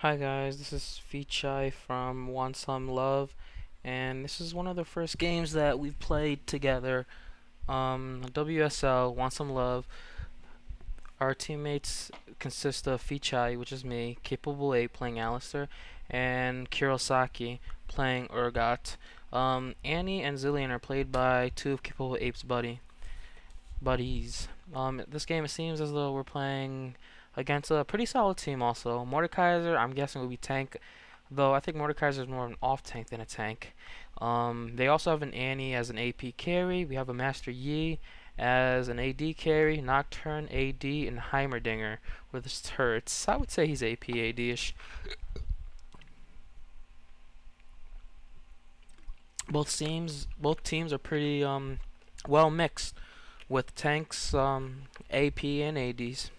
Hi guys, this is Vichai from WanSumLuv, and this is one of the first games that we've played together. WSL, WanSumLuv. Our teammates consist of Vichai, which is me, Capable 8 playing Alistair, and Kurosaki playing Urgot. Annie and Zillion are played by two of Capable 8's buddies. This game, it seems as though we're playing against a pretty solid team also. Mordekaiser, I'm guessing, will be tank, though I think Mordekaiser is more of an off tank than a tank. They also have an Annie as an AP carry. We have a Master Yi as an AD carry, Nocturne AD, and Heimerdinger with his turrets. I would say he's AP AD-ish. Both teams are pretty well mixed with tanks, AP, and ADs.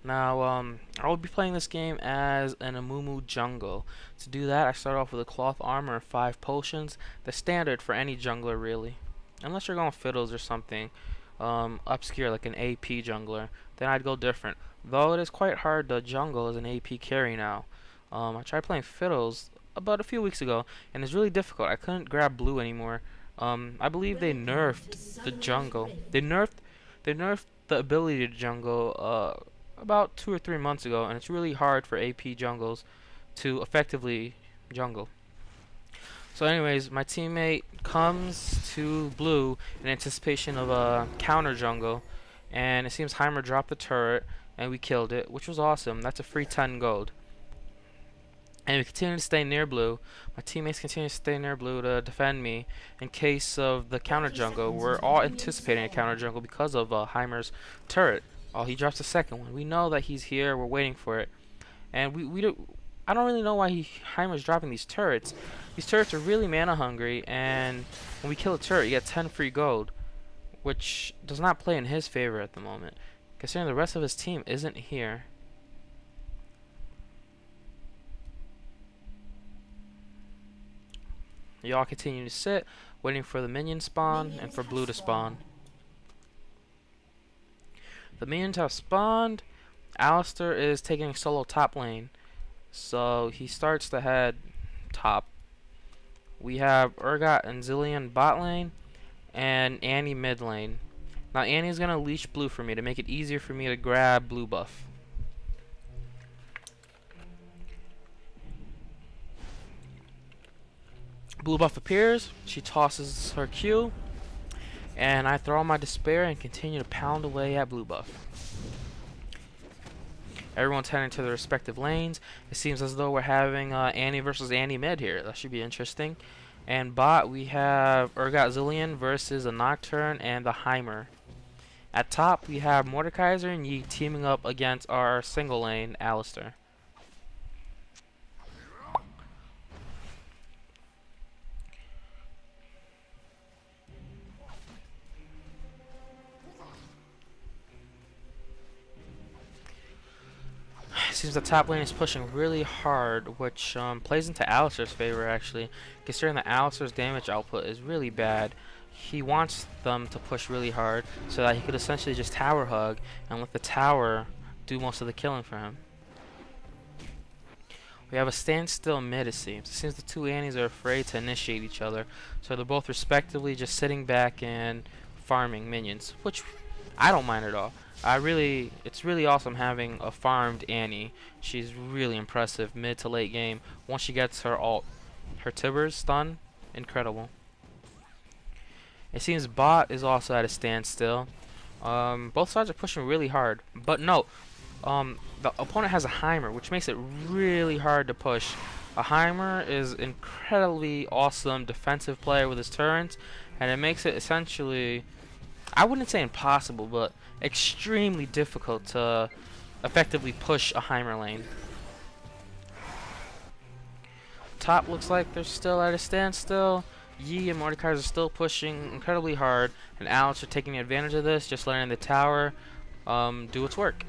Now, I will be playing this game as an Amumu jungle. To do that, I start off with a cloth armor and 5 potions. The standard for any jungler, really. Unless you're going fiddles or something obscure, like an AP jungler, then I'd go different. Though it is quite hard to jungle as an AP carry now. I tried playing fiddles about a few weeks ago, and it's really difficult. I couldn't grab blue anymore. I believe they nerfed the jungle. They nerfed the ability to jungle about 2 or 3 months ago, and it's really hard for AP jungles to effectively jungle. So anyways, my teammate comes to blue in anticipation of a counter jungle, and it seems Heimer dropped the turret, and we killed it, which was awesome. That's a free 10 gold. And we continue to stay near blue. My teammates continue to stay near blue to defend me in case of the counter jungle. We're all anticipating a counter jungle because of Heimer's turret. Oh, he drops the second one. We know that he's here. We're waiting for it. And I don't really know why Heimer's dropping these turrets. These turrets are really mana hungry, and when we kill a turret, you get 10 free gold, which does not play in his favor at the moment, considering the rest of his team isn't here. Y'all continue to sit, waiting for the minion spawn and for blue to spawn. The minions have spawned. Alistair is taking solo top lane, so he starts to head top. We have Urgot and Zillion bot lane, and Annie mid lane. Now Annie's gonna leash blue for me to make it easier for me to grab blue buff. Blue buff appears, she tosses her Q, and I throw my despair and continue to pound away at blue buff. Everyone's heading to their respective lanes. It seems as though we're having Annie versus Annie mid here. That should be interesting. And bot, we have Urgot Zillion versus a Nocturne and the Heimer. At top, we have Mordekaiser and Yi teaming up against our single lane, Alistair. Seems the top lane is pushing really hard, which plays into Alistair's favor actually, considering that Alistair's damage output is really bad. He wants them to push really hard so that he could essentially just tower hug and let the tower do most of the killing for him. We have a standstill mid, it seems. It seems the two Annies are afraid to initiate each other, so they're both respectively just sitting back and farming minions, which I don't mind at all. It's really awesome having a farmed Annie. She's really impressive mid to late game. Once she gets her ult, her Tibbers stun, incredible. It seems bot is also at a standstill. Both sides are pushing really hard, but no, the opponent has a Heimer, which makes it really hard to push. A Heimer is incredibly awesome defensive player with his turrets, and it makes it essentially, I wouldn't say impossible, but extremely difficult to effectively push a Heimer lane. Top looks like they're still at a standstill. Yi and Mordekaiser are still pushing incredibly hard, and Alex are taking advantage of this, just letting the tower do its work.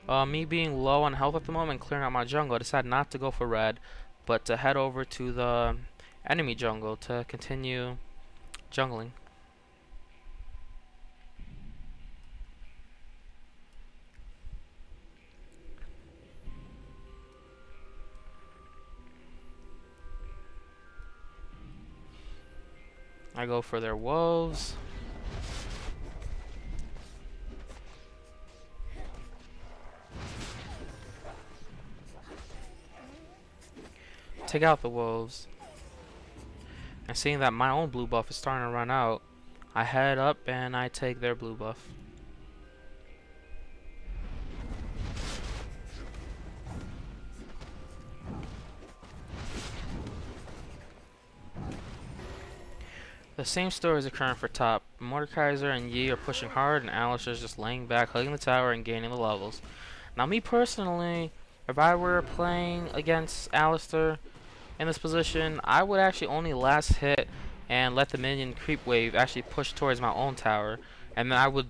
Me being low on health at the moment, clearing out my jungle, I decided not to go for red, but to head over to the enemy jungle to continue jungling. I go for their wolves. Take out the wolves. And seeing that my own blue buff is starting to run out, I head up and I take their blue buff. The same story is occurring for top. Mordekaiser and Yi are pushing hard, and Alistar's just laying back, hugging the tower, and gaining the levels. Now, me personally, if I were playing against Alistar in this position, I would actually only last hit and let the minion creep wave actually push towards my own tower, and then I would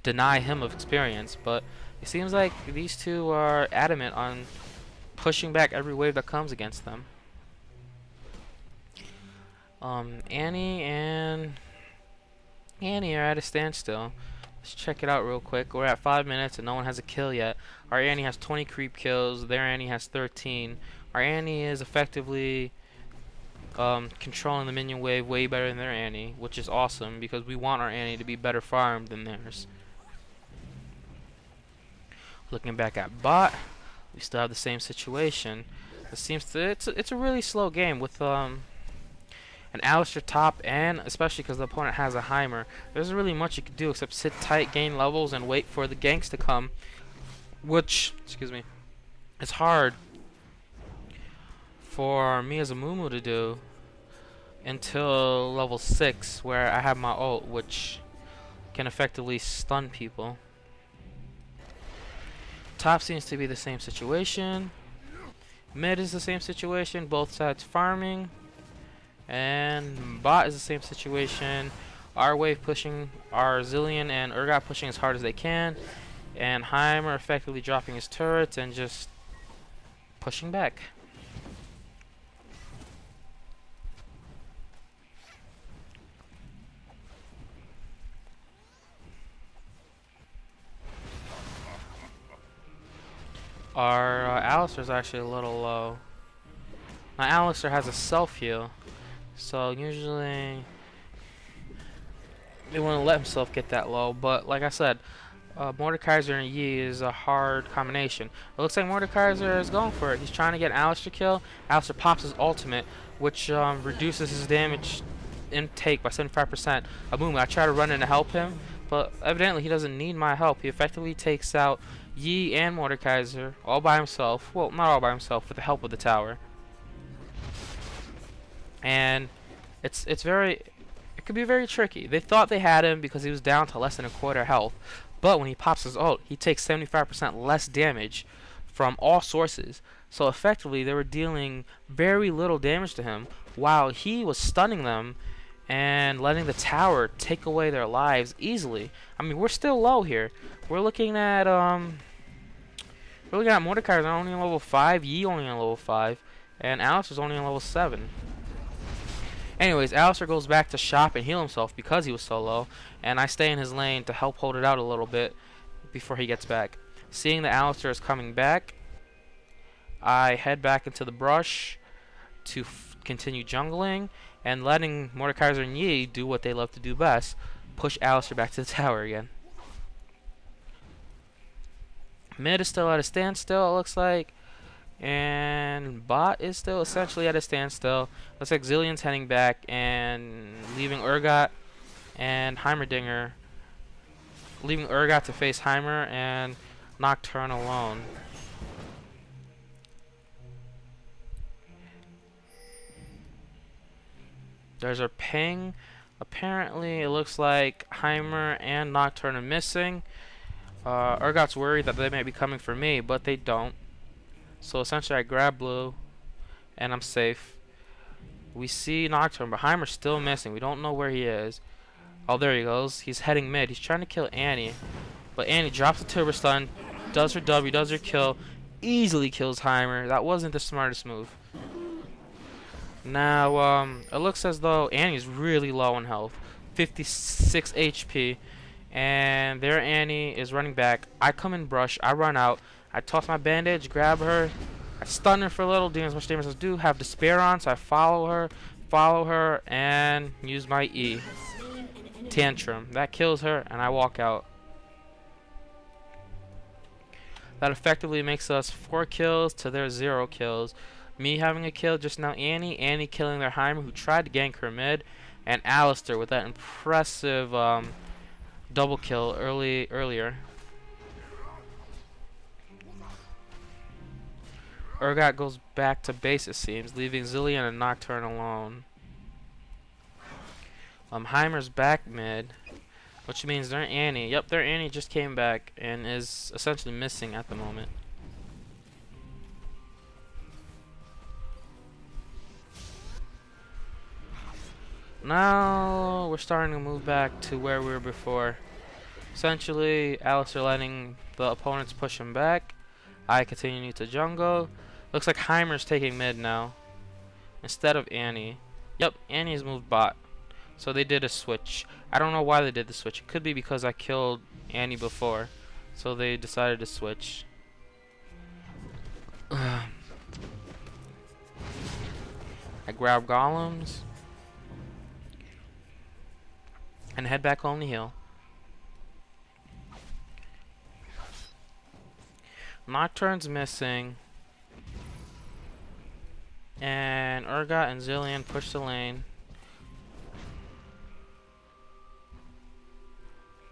deny him of experience. But it seems like these two are adamant on pushing back every wave that comes against them. Annie and Annie are at a standstill. Let's check it out real quick. We're at 5 minutes and no one has a kill yet. Our Annie has 20 creep kills. Their Annie has 13. Our Annie is effectively controlling the minion wave way better than their Annie, which is awesome because we want our Annie to be better farmed than theirs. Looking back at bot, we still have the same situation. It seems to it's a really slow game with an Alistar top, and especially because the opponent has a Heimer. There isn't really much you can do except sit tight, gain levels, and wait for the ganks to come, which, excuse me, is hard for me as a Mumu to do until level 6, where I have my ult, which can effectively stun people. Top seems to be the same situation. Mid is the same situation, both sides farming. And bot is the same situation. Our wave pushing, our Zillion and Urgot pushing as hard as they can, and Heimer effectively dropping his turrets and just pushing back. Our Alistar is actually a little low. Now Alistar has a self-heal, so usually they wouldn't let himself get that low, but like I said, Mordekaiser and Yi is a hard combination. It looks like Mordekaiser is going for it. He's trying to get Alistar kill. Alistar pops his ultimate, which reduces his damage intake by 75%. Boom, I try to run in to help him, but evidently he doesn't need my help. He effectively takes out Yi and Mordekaiser all by himself. Well, not all by himself, with the help of the tower. And it could be very tricky. They thought they had him because he was down to less than a quarter health, but when he pops his ult, he takes 75% less damage from all sources. So effectively, they were dealing very little damage to him while he was stunning them and letting the tower take away their lives easily. I mean, we're still low here. We're looking at Mordekaiser only on level 5, Yi only on level 5, and Alistar's only on level 7. Anyways, Alistar goes back to shop and heal himself because he was so low, and I stay in his lane to help hold it out a little bit before he gets back. Seeing that Alistar is coming back, I head back into the brush to continue jungling and letting Mordekaiser and Yi do what they love to do best, push Alistar back to the tower again. Mid is still at a standstill, it looks like. And bot is still essentially at a standstill. Looks like Zillion's heading back and leaving Urgot and Heimerdinger. Leaving Urgot to face Heimer and Nocturne alone. There's our ping. Apparently it looks like Heimer and Nocturne are missing. Urgot's worried that they might be coming for me, but they don't. So essentially I grab blue and I'm safe. We see Nocturne, but Heimer's still missing. We don't know where he is. Oh, there he goes. He's heading mid. He's trying to kill Annie. But Annie drops the turbo stun, does her W, does her kill, easily kills Heimer. That wasn't the smartest move. Now, it looks as though Annie's really low on health. 56 HP. And there Annie is running back. I come in brush. I run out. I toss my bandage, grab her, I stun her for a little, doing as much damage as I do, have despair on, so I follow her, follow her and use my E. Tantrum. That kills her, and I walk out. That effectively makes us 4 kills to their 0 kills. Me having a kill just now, Annie killing their Heimer who tried to gank her mid, and Alistair with that impressive double kill earlier. Urgot goes back to base, it seems, leaving Zilean and Nocturne alone. Heimer's back mid, which means their Annie. Yep, their Annie just came back and is essentially missing at the moment. Now we're starting to move back to where we were before. Essentially, Alistair letting the opponents push him back. I continue to jungle. Looks like Heimer's taking mid now instead of Annie. Yep, Annie's moved bot. So they did a switch. I don't know why they did the switch. It could be because I killed Annie before. So they decided to switch. I grab golems and head back home to heal. Nocturne's missing. And Urgot and Zilean push the lane.